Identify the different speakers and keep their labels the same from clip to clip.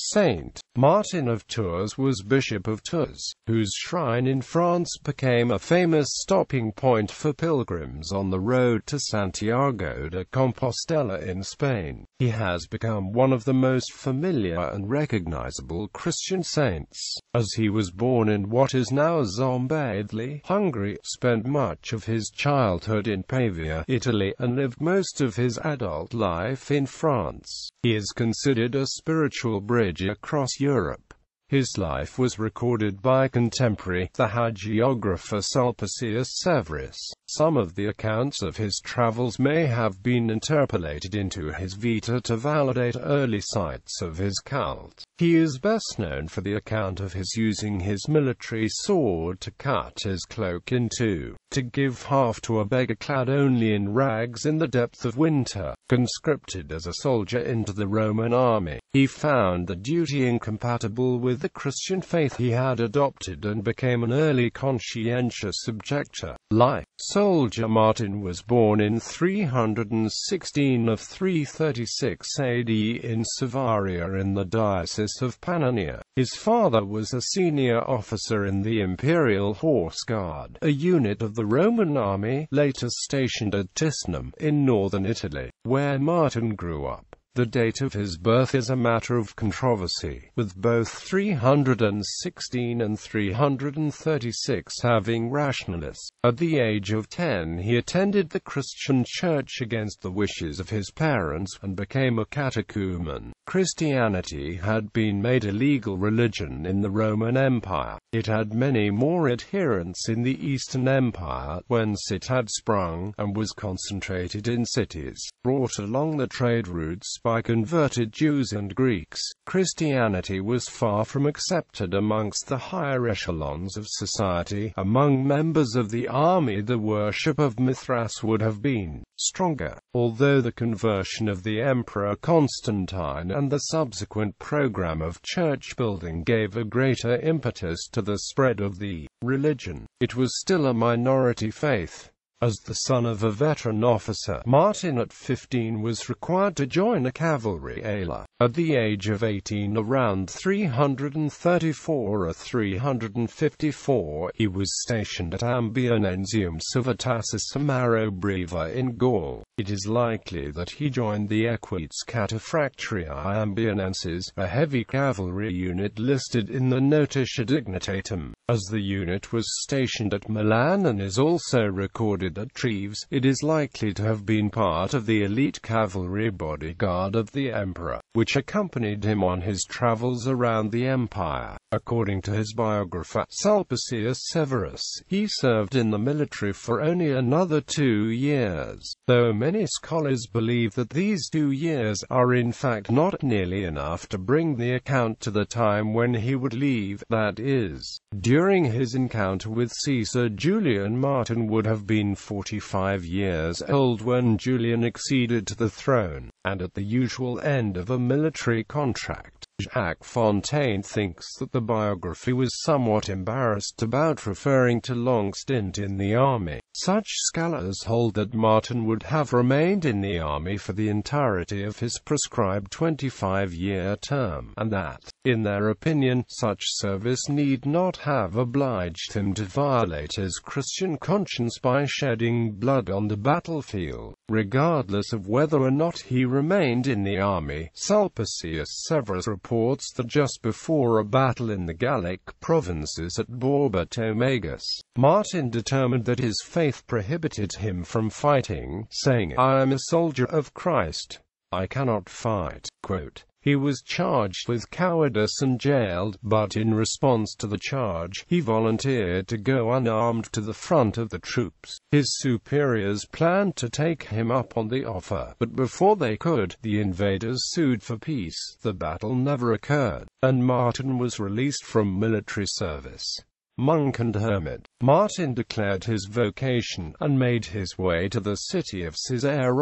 Speaker 1: St.Martin of Tours was Bishop of Tours, whose shrine in France became a famous stopping point for pilgrims on the road to Santiago de Compostela in Spain. He has become one of the most familiar and recognizable Christian saints, as he was born in what is now Szombathely, Hungary, spent much of his childhood in Pavia, Italy, and lived most of his adult life in France. He is considered a spiritual bridge across Europe. His life was recorded by contemporary, the hagiographer Sulpicius Severus. Some of the accounts of his travels may have been interpolated into his Vita to validate early sites of his cult. He is best known for the account of his using his military sword to cut his cloak in two, to give half to a beggar clad only in rags in the depth of winter. Conscripted as a soldier into the Roman army, he found the duty incompatible with the Christian faith he had adopted and became an early conscientious objector. Like Soldier Martin was born in 316 of 336 AD in Savaria in the Diocese of Pannonia. His father was a senior officer in the Imperial Horse Guard, a unit of the Roman army, later stationed at Ticinum, in northern Italy, where Martin grew up. The date of his birth is a matter of controversy, with both 316 and 336 having rationalists. At the age of 10 he attended the Christian church against the wishes of his parents, and became a catechumen. Christianity had been made a legal religion in the Roman Empire. It had many more adherents in the Eastern Empire, whence it had sprung, and was concentrated in cities, brought along the trade routes by converted Jews and Greeks. Christianity was far from accepted amongst the higher echelons of society. Among members of the army, the worship of Mithras would have been stronger, although the conversion of the Emperor Constantine and the subsequent program of church building gave a greater impetus to the spread of the religion. It was still a minority faith. As the son of a veteran officer, Martin at 15 was required to join a cavalry ala. At the age of 18, around 334 or 354, he was stationed at Ambionensium Civitatis Samaro Breva in Gaul. It is likely that he joined the Equites Cataphractrii Ambionenses, a heavy cavalry unit listed in the Notitia Dignitatum. As the unit was stationed at Milan and is also recorded at Treves, it is likely to have been part of the elite cavalry bodyguard of the emperor, which accompanied him on his travels around the empire. According to his biographer, Sulpicius Severus, he served in the military for only another 2 years, though many scholars believe that these 2 years are in fact not nearly enough to bring the account to the time when he would leave, that is, during his encounter with Caesar Julian. Martin would have been 45 years old when Julian acceded to the throne, and at the usual end of a military contract. Jacques Fontaine thinks that the biography was somewhat embarrassed about referring to long stint in the army. Such scholars hold that Martin would have remained in the army for the entirety of his prescribed 25-year term, and that, in their opinion, such service need not have obliged him to violate his Christian conscience by shedding blood on the battlefield. Regardless of whether or not he remained in the army, Sulpicius Severus reports that just before a battle in the Gallic provinces at Bourbotomagus, Martin determined that his faith prohibited him from fighting, saying, "I am a soldier of Christ. I cannot fight." Quote, he was charged with cowardice and jailed, but in response to the charge, he volunteered to go unarmed to the front of the troops. His superiors planned to take him up on the offer, but before they could, the invaders sued for peace. The battle never occurred, and Martin was released from military service. Monk and hermit, Martin declared his vocation, and made his way to the city of Caesarea,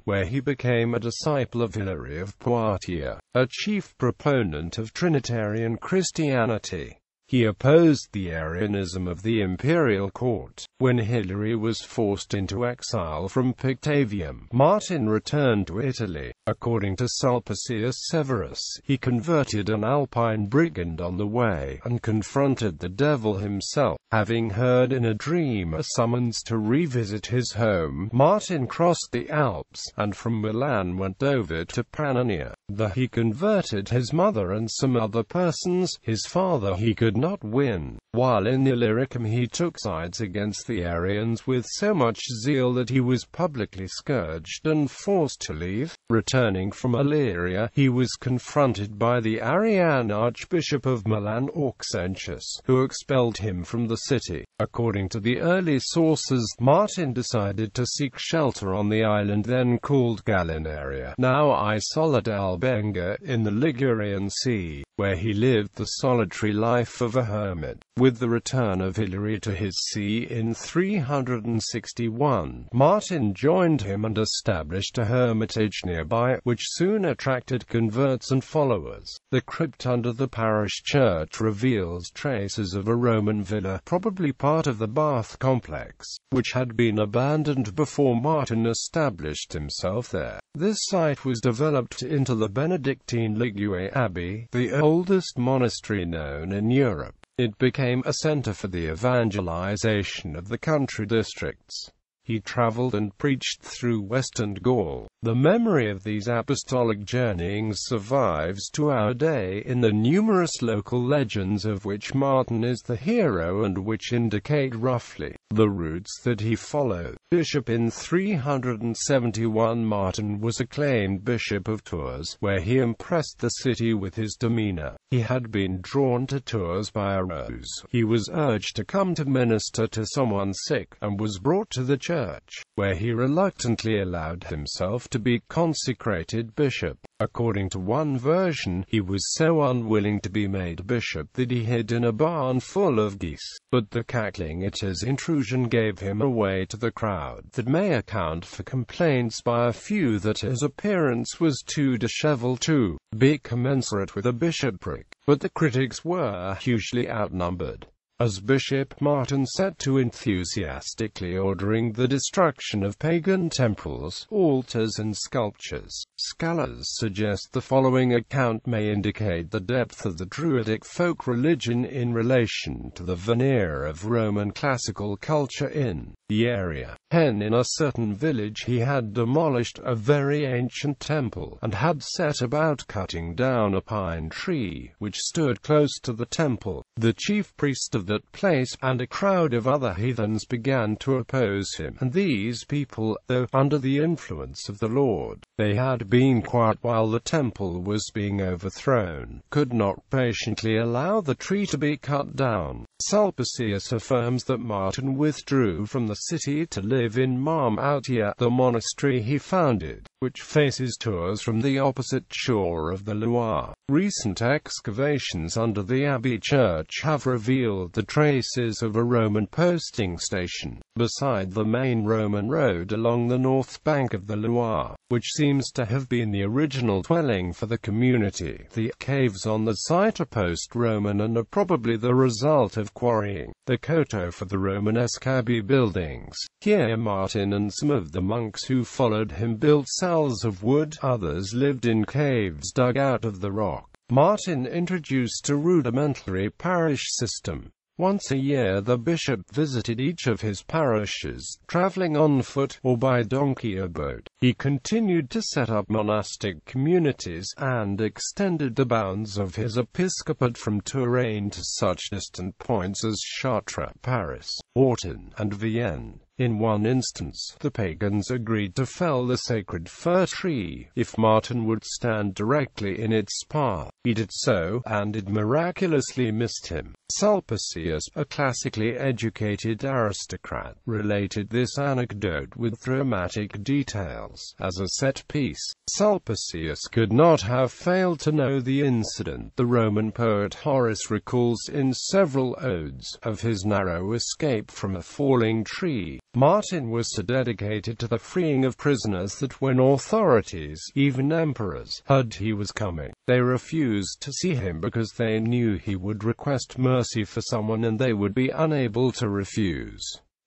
Speaker 1: where he became a disciple of Hilary of Poitiers, a chief proponent of Trinitarian Christianity. He opposed the Arianism of the imperial court. When Hilary was forced into exile from Pictavium, Martin returned to Italy. According to Sulpicius Severus, he converted an Alpine brigand on the way, and confronted the devil himself. Having heard in a dream a summons to revisit his home, Martin crossed the Alps, and from Milan went over to Pannonia. There he converted his mother and some other persons. His father he could not win. While in Illyricum he took sides against the Arians with so much zeal that he was publicly scourged and forced to leave. Returning from Illyria, he was confronted by the Arian Archbishop of Milan Auxentius, who expelled him from the city. According to the early sources, Martin decided to seek shelter on the island then called Galinaria, now Isola d'Albenga, in the Ligurian Sea, where he lived the solitary life of a hermit. With the return of Hilary to his see in 361, Martin joined him and established a hermitage nearby, which soon attracted converts and followers. The crypt under the parish church reveals traces of a Roman villa, probably part of the bath complex, which had been abandoned before Martin established himself there. This site was developed into the Benedictine Liguori Abbey, the oldest monastery known in Europe. It became a center for the evangelization of the country districts. He traveled and preached through Western Gaul. The memory of these apostolic journeyings survives to our day in the numerous local legends of which Martin is the hero and which indicate roughly the routes that he followed. Bishop in 371, Martin was acclaimed Bishop of Tours, where he impressed the city with his demeanor. He had been drawn to Tours by a rose. He was urged to come to minister to someone sick, and was brought to the church, where he reluctantly allowed himself to be consecrated bishop. According to one version, he was so unwilling to be made bishop that he hid in a barn full of geese, but the cackling at his intrusion gave him away to the crowd. That may account for complaints by a few that his appearance was too disheveled to be commensurate with a bishopric, but the critics were hugely outnumbered. As bishop, Martin set to enthusiastically ordering the destruction of pagan temples, altars and sculptures. Scholars suggest the following account may indicate the depth of the Druidic folk religion in relation to the veneer of Roman classical culture in the area. In a certain village he had demolished a very ancient temple, and had set about cutting down a pine tree, which stood close to the temple. The chief priest of that place, and a crowd of other heathens began to oppose him, and these people, though under the influence of the Lord, they had been quiet while the temple was being overthrown, could not patiently allow the tree to be cut down. Sulpicius affirms that Martin withdrew from the city to live in Marmoutia, the monastery he founded, which faces Tours from the opposite shore of the Loire. Recent excavations under the abbey church have revealed the traces of a Roman posting station beside the main Roman road along the north bank of the Loire, which seems to have been the original dwelling for the community. The caves on the site are post-Roman and are probably the result of quarrying the Coto for the Romanesque abbey buildings. Here Martin and some of the monks who followed him built cells of wood. Others lived in caves dug out of the rock. Martin introduced a rudimentary parish system. Once a year the bishop visited each of his parishes, traveling on foot, or by donkey or boat. He continued to set up monastic communities, and extended the bounds of his episcopate from Touraine to such distant points as Chartres, Paris, Autun, and Vienne. In one instance, the pagans agreed to fell the sacred fir tree, if Martin would stand directly in its path. He did so, and it miraculously missed him. Sulpicius, a classically educated aristocrat, related this anecdote with dramatic details, as a set piece. Sulpicius could not have failed to know the incident. The Roman poet Horace recalls in several odes of his narrow escape from a falling tree. Martin was so dedicated to the freeing of prisoners that when authorities, even emperors, heard he was coming, they refused to see him because they knew he would request mercy for someone and they would be unable to refuse.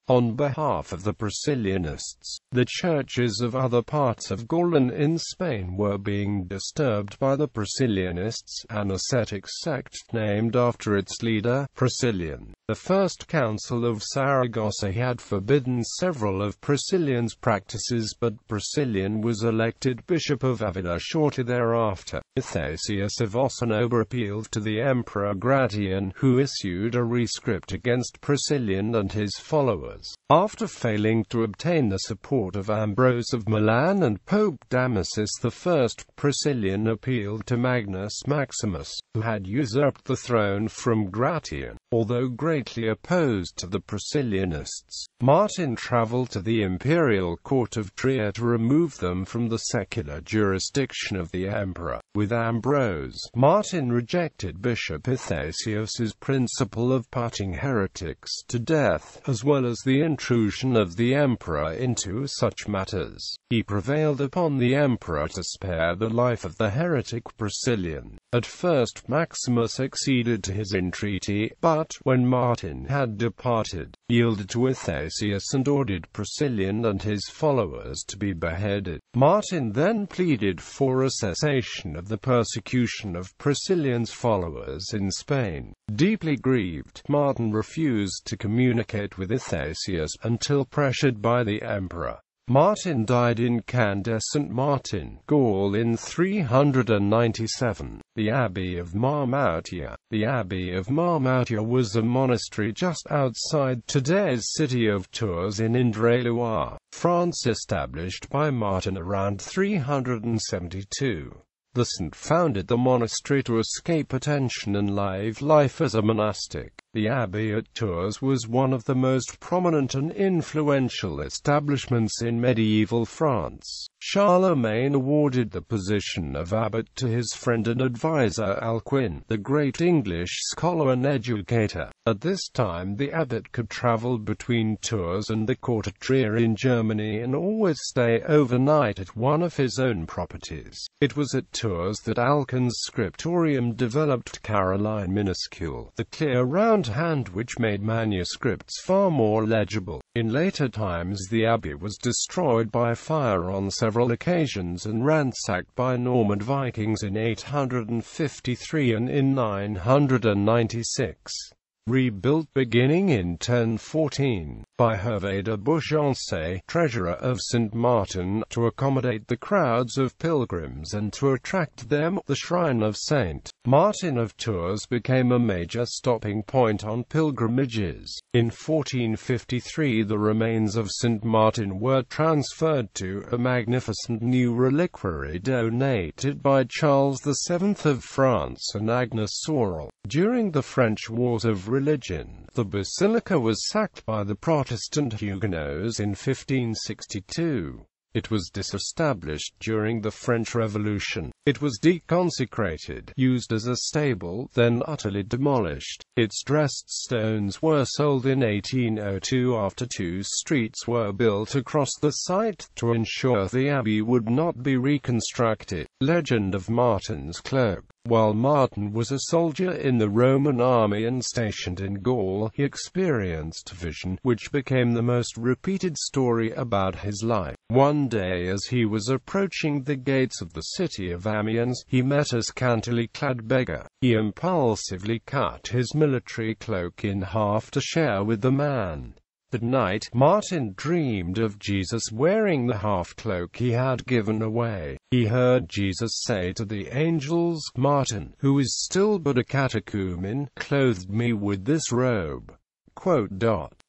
Speaker 1: On behalf of the Priscillianists, the churches of other parts of Gaul and in Spain were being disturbed by the Priscillianists, an ascetic sect named after its leader, Priscillian. The First Council of Saragossa had forbidden several of Priscillian's practices, but Priscillian was elected Bishop of Avila shortly thereafter. Eustathius of Ossonoba appealed to the Emperor Gratian, who issued a rescript against Priscillian and his followers. After failing to obtain the support of Ambrose of Milan and Pope Damasus I, Priscillian appealed to Magnus Maximus, who had usurped the throne from Gratian. Although greatly opposed to the Priscillianists, Martin travelled to the imperial court of Trier to remove them from the secular jurisdiction of the emperor. With Ambrose, Martin rejected Bishop Eustathius's principle of putting heretics to death, as well as the intrusion of the emperor into such matters. He prevailed upon the emperor to spare the life of the heretic Priscillian. At first Maximus acceded to his entreaty, but, when Martin had departed, yielded to Eustathius and ordered Priscillian and his followers to be beheaded. Martin then pleaded for a cessation of the persecution of Priscillian's followers in Spain. Deeply grieved, Martin refused to communicate with Eustathius until pressured by the emperor. Martin died in Candes, St.Martin, Gaul in 397. The Abbey of Marmoutia. The Abbey of Marmoutia was a monastery just outside today's city of Tours in Indre-et-Loire, France, established by Martin around 372. The saint founded the monastery to escape attention and live life as a monastic. The abbey at Tours was one of the most prominent and influential establishments in medieval France. Charlemagne awarded the position of abbot to his friend and advisor Alcuin, the great English scholar and educator. At this time the abbot could travel between Tours and the court at Trier in Germany and always stay overnight at one of his own properties. It was at Tours that Alcuin's scriptorium developed Caroline minuscule, the clear round hand which made manuscripts far more legible. In later times the abbey was destroyed by fire on several occasions and ransacked by Norman Vikings in 853 and in 996. Rebuilt beginning in 1014, by Hervé de Beaugency, treasurer of St. Martin, to accommodate the crowds of pilgrims and to attract them, the shrine of St. Martin of Tours became a major stopping point on pilgrimages. In 1453 the remains of St. Martin were transferred to a magnificent new reliquary donated by Charles VII of France and Agnes Sorel. During the French Wars of Religion, the basilica was sacked by the Protestant Huguenots in 1562. It was disestablished during the French Revolution. It was deconsecrated, used as a stable, then utterly demolished. Its dressed stones were sold in 1802 after 2 streets were built across the site, to ensure the abbey would not be reconstructed. Legend of Martin's cloak. While Martin was a soldier in the Roman army and stationed in Gaul, he experienced a vision, which became the most repeated story about his life. One day as he was approaching the gates of the city of Amiens, he met a scantily clad beggar. He impulsively cut his military cloak in half to share with the man. That night, Martin dreamed of Jesus wearing the half-cloak he had given away. He heard Jesus say to the angels, "Martin, who is still but a catechumen, clothed me with this robe."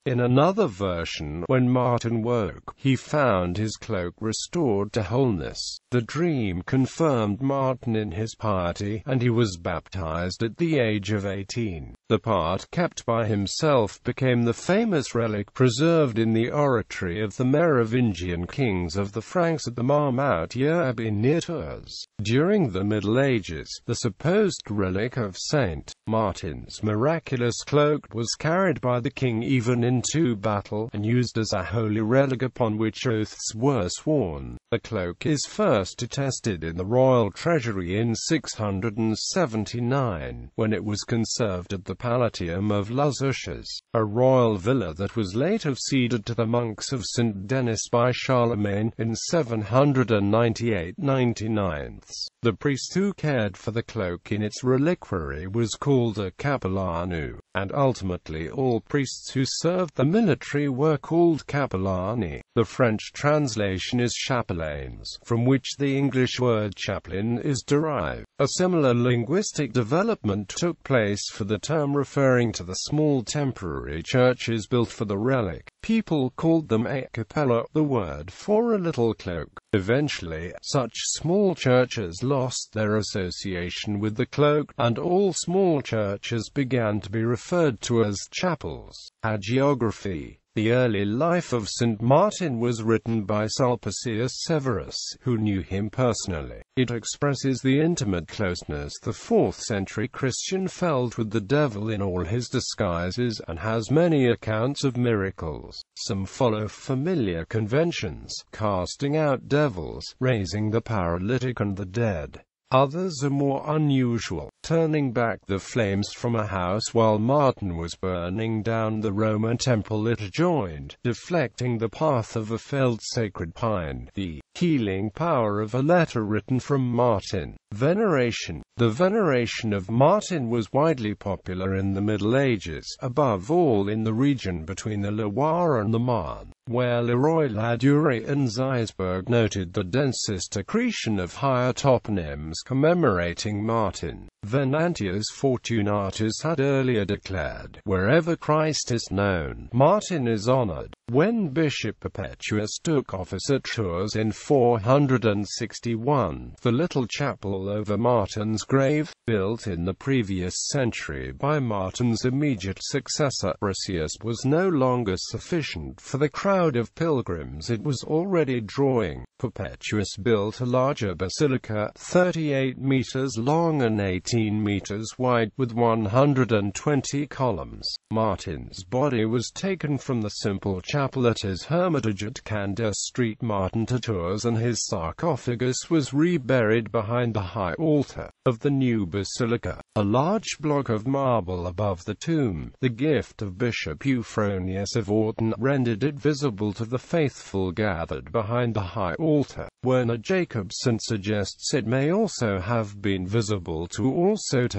Speaker 1: In another version, when Martin woke, he found his cloak restored to wholeness. The dream confirmed Martin in his piety, and he was baptized at the age of 18.
Speaker 2: The part kept by himself became the famous relic preserved in the oratory of the Merovingian kings of the Franks at the Marmont-Abbey near Tours. During the Middle Ages, the supposed relic of St. Martin's miraculous cloak was carried by the king even into battle, and used as a holy relic upon which oaths were sworn. The cloak is first attested in the royal treasury in 679, when it was conserved at the Palatium of Les Ushers, a royal villa that was later ceded to the monks of St. Denis by Charlemagne in 798-99. The priest who cared for the cloak in its reliquary was called a capellanu, and ultimately all priests who served the military were called capellani. The French translation is chapelains, from which the English word chaplain is derived. A similar linguistic development took place for the term referring to the small temporary churches built for the relic. People called them a cappella, the word for a little cloak. Eventually, such small churches lost their association with the cloak, and all small churches began to be referred to as chapels. Hagiography. The early life of St. Martin was written by Sulpicius Severus, who knew him personally. It expresses the intimate closeness the 4th-century Christian felt with the devil in all his disguises, and has many accounts of miracles. Some follow familiar conventions, casting out devils, raising the paralytic and the dead. Others are more unusual, turning back the flames from a house while Martin was burning down the Roman temple it adjoined, deflecting the path of a felled sacred pine. The healing power of a letter written from Martin. Veneration. The veneration of Martin was widely popular in the Middle Ages, above all in the region between the Loire and the Marne, where Leroy-Ladurie and Zeisberg noted the densest accretion of higher toponyms commemorating Martin. Venantius Fortunatus had earlier declared, "Wherever Christ is known, Martin is honored." When Bishop Perpetuus took office at Tours in 461, the little chapel over Martin's grave, built in the previous century by Martin's immediate successor Bricius, was no longer sufficient for the crowd of pilgrims it was already drawing. Perpetuus built a larger basilica, 38 meters long and 18 meters wide, with 120 columns. Martin's body was taken from the simple chapel at his hermitage at Candia Street, Martin to Tours, and his sarcophagus was reburied behind the high altar of the new basilica. A large block of marble above the tomb, the gift of Bishop Euphronius of Orton, rendered it visible to the faithful gathered behind the high altar. Werner Jacobson suggests it may also have been visible to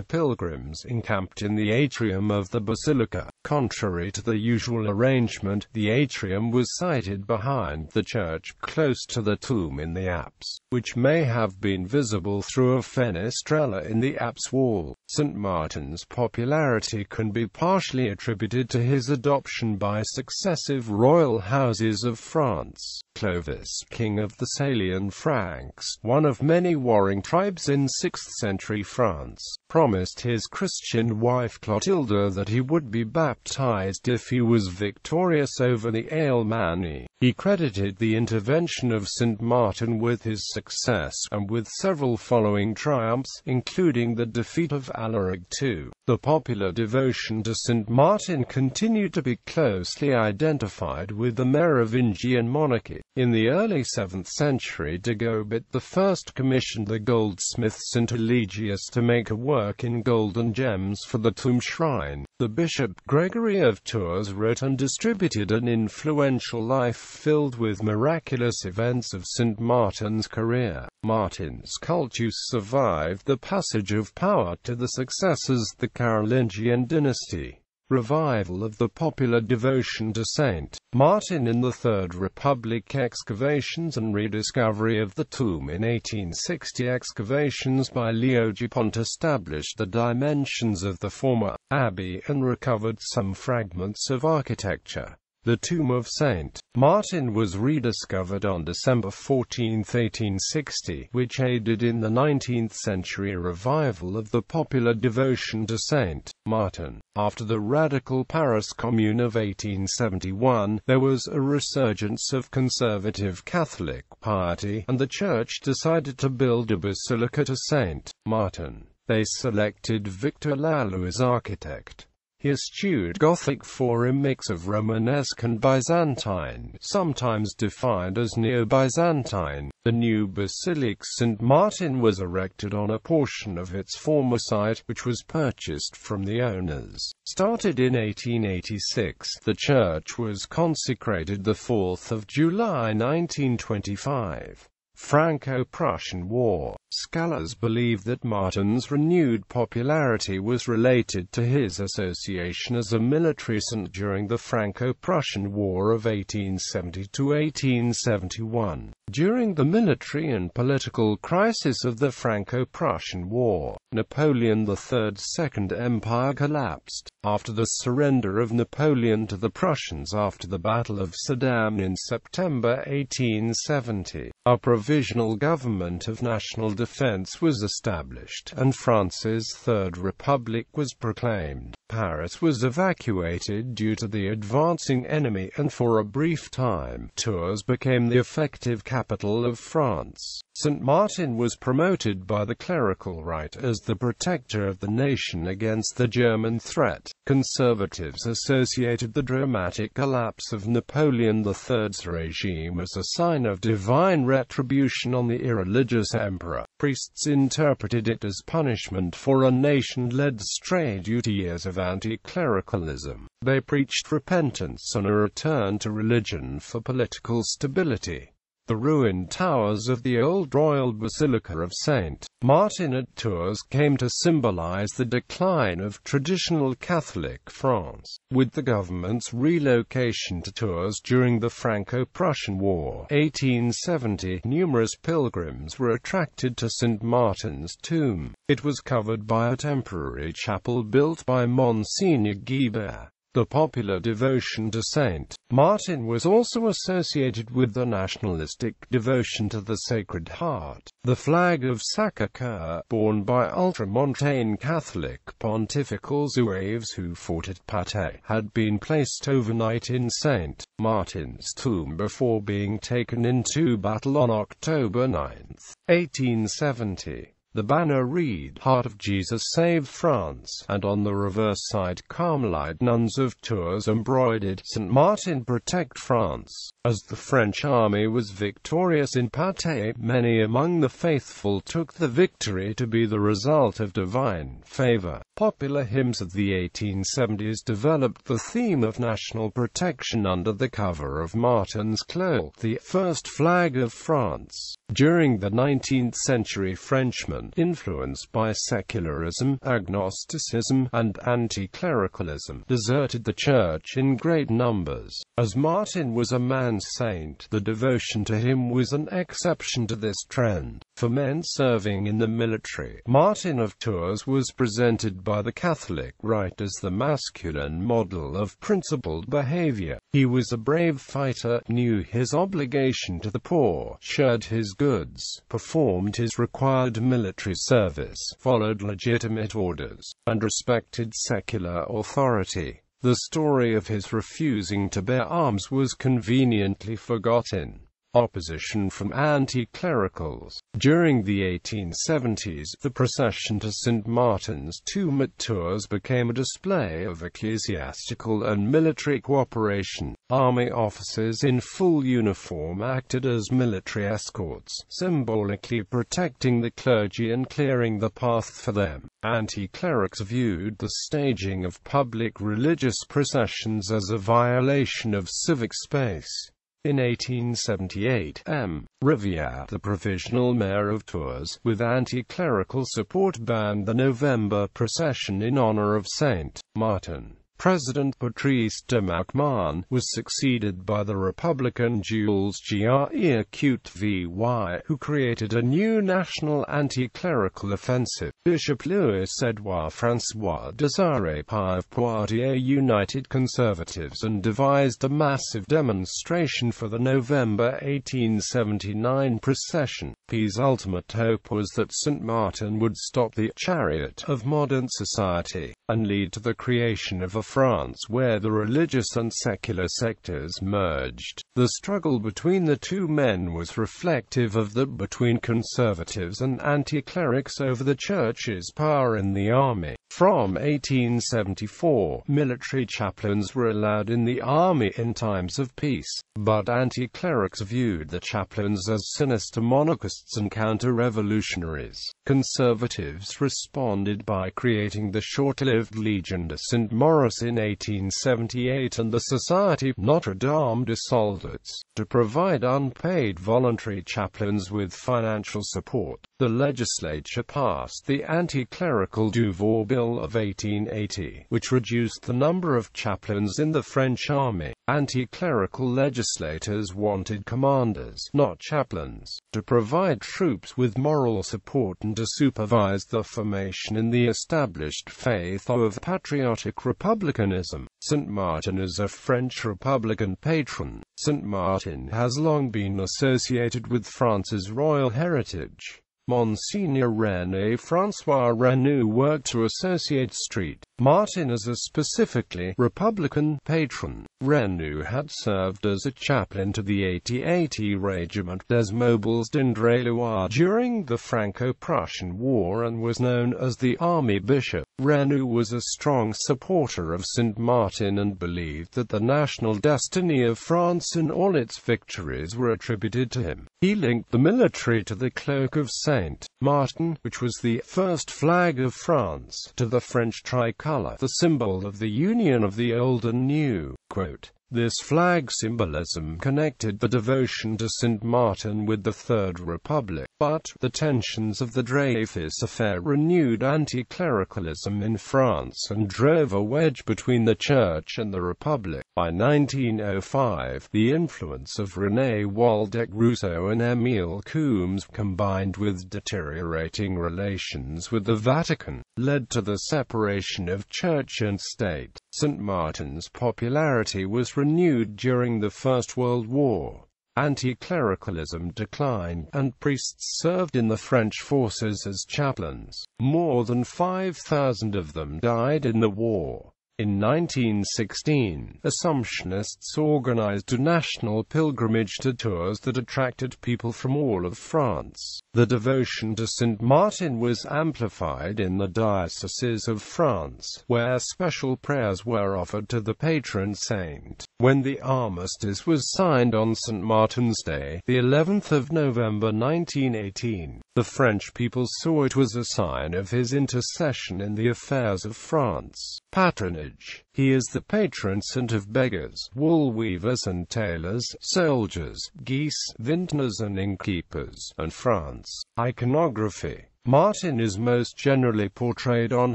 Speaker 2: pilgrims encamped in the atrium of the basilica. Contrary to the usual arrangement, the atrium was sited behind the church, close to the tomb in the apse, which may have been visible through a fenestrella in the apse wall. St. Martin's popularity can be partially attributed to his adoption by successive royal houses of France. Clovis, king of the Salian Franks, one of many warring tribes in 6th-century France, promised his Christian wife Clotilda that he would be baptized if he was victorious over the Alemanni. He credited the intervention of St. Martin with his success, and with several following triumphs, including the defeat of Alaric II. The popular devotion to St. Martin continued to be closely identified with the Merovingian monarchy. In the early 7th century, Dagobert I commissioned the goldsmith St. Eligius to make a work in gold and gems for the tomb shrine. The Bishop Gregory of Tours wrote and distributed an influential life filled with miraculous events of St. Martin's career. Martin's cultus survived the passage of power to the successors, the Carolingian dynasty. Revival of the popular devotion to St. Martin in the Third Republic. Excavations and rediscovery of the tomb in 1860. Excavations by Leo Dupont established the dimensions of the former abbey and recovered some fragments of architecture.
Speaker 1: The tomb of St. Martin was rediscovered on December 14, 1860, which aided in the 19th century revival of the popular devotion to St. Martin. After the radical Paris Commune of 1871, there was a resurgence of conservative Catholic piety, and the Church decided to build a basilica to St. Martin. They selected Victor Laloux as architect. He eschewed Gothic for a mix of Romanesque and Byzantine, sometimes defined as Neo-Byzantine. The new Basilica St. Martin was erected on a portion of its former site, which was purchased from the owners. Started in 1886, the church was consecrated the 4th of July 1925. Franco-Prussian War. Scholars believe that Martin's renewed popularity was related to his association as a military saint during the Franco-Prussian War of 1870–1871. During the military and political crisis of the Franco-Prussian War, Napoleon III's Second Empire collapsed. After the surrender of Napoleon to the Prussians after the Battle of Sedan in September 1870, a provisional government of national defense was established, and France's Third Republic was proclaimed. Paris was evacuated due to the advancing enemy, and for a brief time, Tours became the effective capital of France. St. Martin was promoted by the clerical right as the protector of the nation against the German threat. Conservatives associated the dramatic collapse of Napoleon III's regime as a sign of divine retribution on the irreligious emperor. Priests interpreted it as punishment for a nation led astray due to years of anti-clericalism. They preached repentance and a return to religion for political stability. The ruined towers of the old royal basilica of St. Martin at Tours came to symbolize the decline of traditional Catholic France. With the government's relocation to Tours during the Franco-Prussian War, 1870, numerous pilgrims were attracted to St. Martin's tomb. It was covered by a temporary chapel built by Monsignor Guibert. The popular devotion to St. Martin was also associated with the nationalistic devotion to the Sacred Heart. The flag of Sacré-Cœur, borne by ultramontane Catholic pontifical zouaves who fought at Patay, had been placed overnight in St. Martin's tomb before being taken into battle on October 9, 1870. The banner read, "Heart of Jesus save France," and on the reverse side Carmelite nuns of Tours embroidered, "St. Martin protect France." As the French army was victorious in Patay, many among the faithful took the victory to be the result of divine favor. Popular hymns of the 1870s developed the theme of national protection under the cover of Martin's cloak, the first flag of France. During the 19th century, Frenchmen, influenced by secularism, agnosticism, and anti-clericalism, deserted the church in great numbers. As Martin was a man-saint, the devotion to him was an exception to this trend. For men serving in the military, Martin of Tours was presented by the Catholic rite as the masculine model of principled behavior. He was a brave fighter, knew his obligation to the poor, shared his goods, performed his required military service, followed legitimate orders, and respected secular authority. The story of his refusing to bear arms was conveniently forgotten. Opposition from anti-clericals. During the 1870s, the procession to St. Martin's tomb at Tours became a display of ecclesiastical and military cooperation. Army officers in full uniform acted as military escorts, symbolically protecting the clergy and clearing the path for them. Anti-clerics viewed the staging of public religious processions as a violation of civic space. In 1878, M. Rivière, the provisional mayor of Tours, with anti-clerical support banned the November procession in honor of St. Martin. President Patrice de Macmahon was succeeded by the Republican Jules Greucquot, who created a new national anti-clerical offensive. Bishop Louis-Édouard François-Désiré Pie of Poitiers united conservatives and devised a massive demonstration for the November 1879 procession. Pie's ultimate hope was that St. Martin would stop the chariot of modern society, and lead to the creation of a France where the religious and secular sectors merged. The struggle between the two men was reflective of that between conservatives and anti-clerics over the church's power in the army. From 1874, military chaplains were allowed in the army in times of peace, but anti-clerics viewed the chaplains as sinister monarchists and counter-revolutionaries. Conservatives responded by creating the short-lived Legion de Saint-Maurice in 1878 and the Society Notre Dame de Soldats, to provide unpaid voluntary chaplains with financial support. The legislature passed the anti-clerical Duval Bill of 1880, which reduced the number of chaplains in the French army. Anti-clerical legislators wanted commanders, not chaplains, to provide troops with moral support and to supervise the formation in the established faith of patriotic republicanism. St. Martin is a French Republican patron. St. Martin has long been associated with France's royal heritage. Monsignor René-François Renou worked to associate St. Martin as a specifically Republican patron. Renou had served as a chaplain to the 80 Regiment des Mobiles d'Indre-et-Loire during the Franco-Prussian War and was known as the Army Bishop. Renou was a strong supporter of St. Martin and believed that the national destiny of France and all its victories were attributed to him. He linked the military to the cloak of St. Martin, which was the first flag of France, to the French tricolour, the symbol of the union of the old and new. Quote, "This flag symbolism connected the devotion to St. Martin with the Third Republic, but the tensions of the Dreyfus affair renewed anti-clericalism in France and drove a wedge between the Church and the Republic. By 1905, the influence of René Waldeck Rousseau and Émile Combes, combined with deteriorating relations with the Vatican, led to the separation of Church and State. St. Martin's popularity was renewed during the First World War. Anti-clericalism declined, and priests served in the French forces as chaplains. More than 5,000 of them died in the war. In 1916, Assumptionists organized a national pilgrimage to Tours that attracted people from all of France. The devotion to St. Martin was amplified in the dioceses of France, where special prayers were offered to the patron saint. When the armistice was signed on St. Martin's Day, the 11th of November 1918, the French people saw it was a sign of his intercession in the affairs of France. Patronage. He is the patron saint of beggars, wool weavers and tailors, soldiers, geese, vintners and innkeepers, and France. Iconography. Martin is most generally portrayed on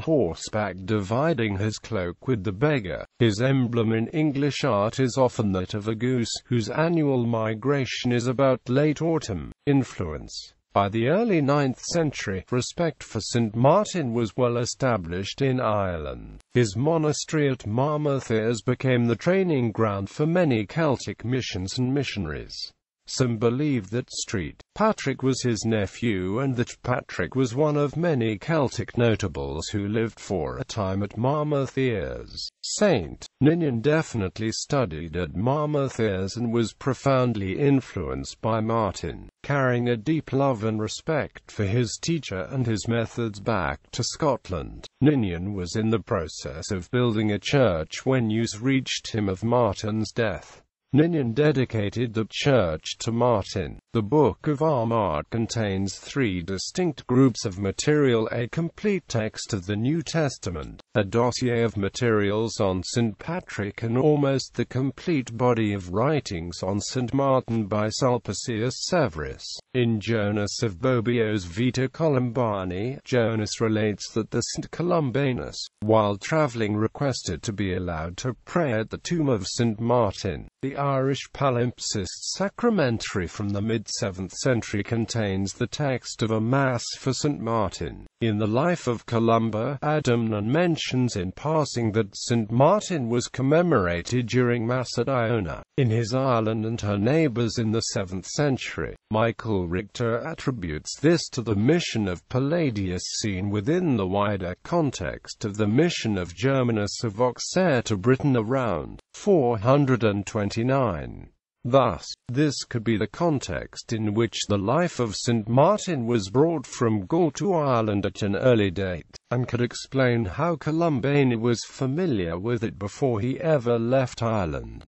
Speaker 1: horseback dividing his cloak with the beggar. His emblem in English art is often that of a goose, whose annual migration is about late autumn. Influence. By the early 9th century, respect for St. Martin was well established in Ireland. His monastery at Marmouthers became the training ground for many Celtic missions and missionaries. Some believe that St. Patrick was his nephew and that Patrick was one of many Celtic notables who lived for a time at Marmouthers. St. Ninian definitely studied at Marmouthers and was profoundly influenced by Martin, carrying a deep love and respect for his teacher and his methods back to Scotland. Ninian was in the process of building a church when news reached him of Martin's death. Ninian dedicated the church to Martin.
Speaker 2: The Book of Armagh contains three distinct groups of material: a complete text of the New Testament, a dossier of materials on St. Patrick, and almost the complete body of writings on St. Martin by Sulpicius Severus. In Jonas of Bobbio's Vita Columbani, Jonas relates that the St. Columbanus, while travelling, requested to be allowed to pray at the tomb of St. Martin. The Irish palimpsest Sacramentary from the mid-7th century contains the text of a Mass for St. Martin. In the Life of Columba, Adamnan mentions in passing that St. Martin was commemorated during Mass at Iona, in his island, and her neighbours in the 7th century. Michael Richter attributes this to the mission of Palladius seen within the wider context of the mission of Germanus of Auxerre to Britain around 429. Thus, this could be the context in which the life of St. Martin was brought from Gaul to Ireland at an early date, and could explain how Columbani was familiar with it before he ever left Ireland.